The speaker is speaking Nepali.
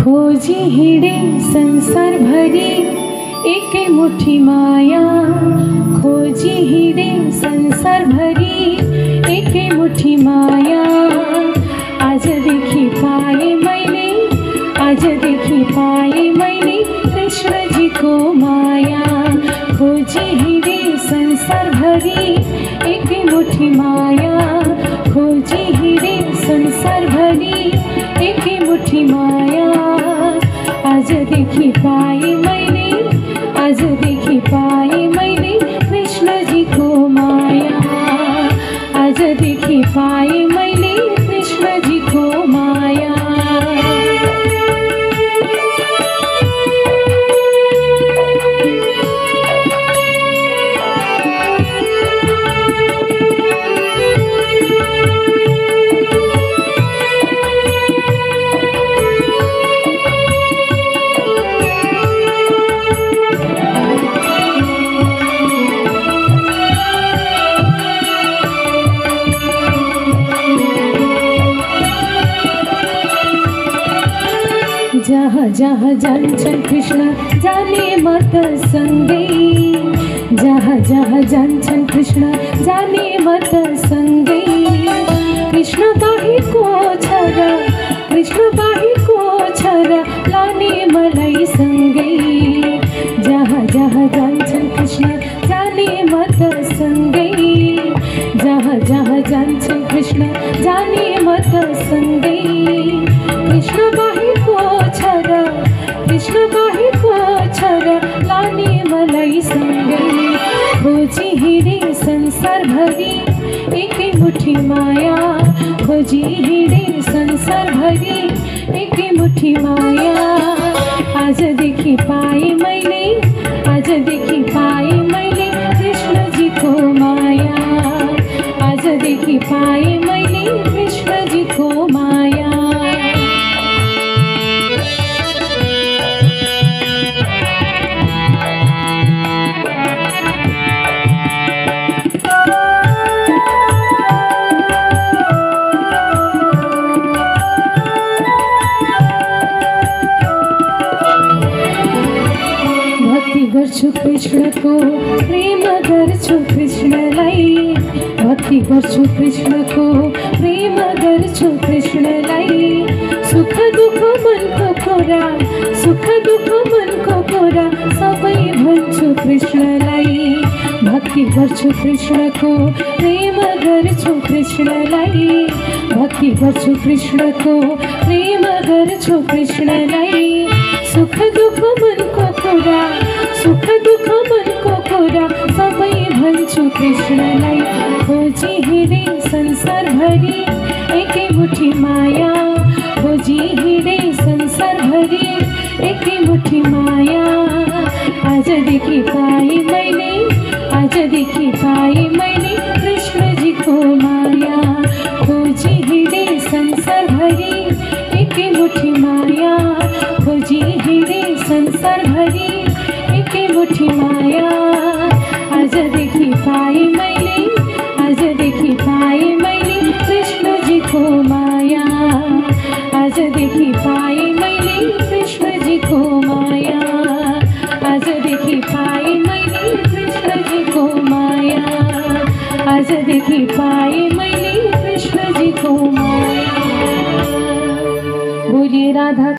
खोजी हिँडे संसार भरी एकै मुठी माया, खोजी हिँडे संसार भरी एकै मुठी माया। आजदेखि पाए मैले, आजदेखि पाए मैले कृष्णजीको माया। खोजी हिँडे संसार भरी एकै मुठी माया, खोजी हिँडे संसार भरी एकै मुठी माया। आजदेखि पाए मैले, आजदेखि पाए मैले कृष्णजीको माया। आजदेखि पाए मैले कृष्णजीको माया। जहाँ जहाँ जान्छन् कृष्ण जाने म त सँगै, जहाँ जहाँ जान्छन् कृष्ण जाने म त सँगै। कृष्ण बाहेकको छ र, कृष्ण बाहेकको छ र लाने मलाई सँगै। जहाँ जहाँ जान्छन् कृष्ण जाने म त सँगै, जहाँ जहाँ जान्छन् कृष्ण जाने म त सँगै। कृष्ण बाहेकको छ र, कृष्ण बाहेकको छ र लाने मलाई सँगै। खोजी हिँडे संसार भरी एकै मुठी माया, खोजी हिँडे संसार भरी एकै मुठी माया। आजदेखि पाए मैले, आजदेखि पाए मैले कृष्णजीको माया। आजदेखि पाए मैले कृष्णजीको माया। भक्ति गर्छु कृष्णको, प्रेम गर्छु कृष्णलाई। भक्ति गर्छु कृष्णको, प्रेम गर्छु कृष्णलाई। सुख दुःख मनको कुरा, सुख दुःख मनको कुरा सबै भन्छु कृष्णलाई। भक्ति गर्छु कृष्णको, प्रेम गर्छु कृष्णलाई। भक्ति गर्छु कृष्णको, प्रेम गर्छु कृष्णलाई। सुख दुःख मनको कुरा, सुख दुःख मनको कुरा सबै भन्छु कृष्णलाई। खोजी हिँडे संसार भरी एकै मुठी माया, खोजी हिँडे संसार भरी एकै मुठी माया। आजदेखि पाए मैले, आजदेखि पाए मैले कृष्णजीको माया। खोजी हिँडे संसार भरी एकै मुठी माया, खोजी हिँडे संसार भरी एकै मुठी माया। आजदेखि पाए मैले, आजदेखि पाए मैले कृष्णजीको माया। आजदेखि पाए मैले कृष्णजीको माया। आजदेखि पाए मैले कृष्णजीको माया। आजदेखि पाए मैले कृष्णजीको माया। बोलिए राधा।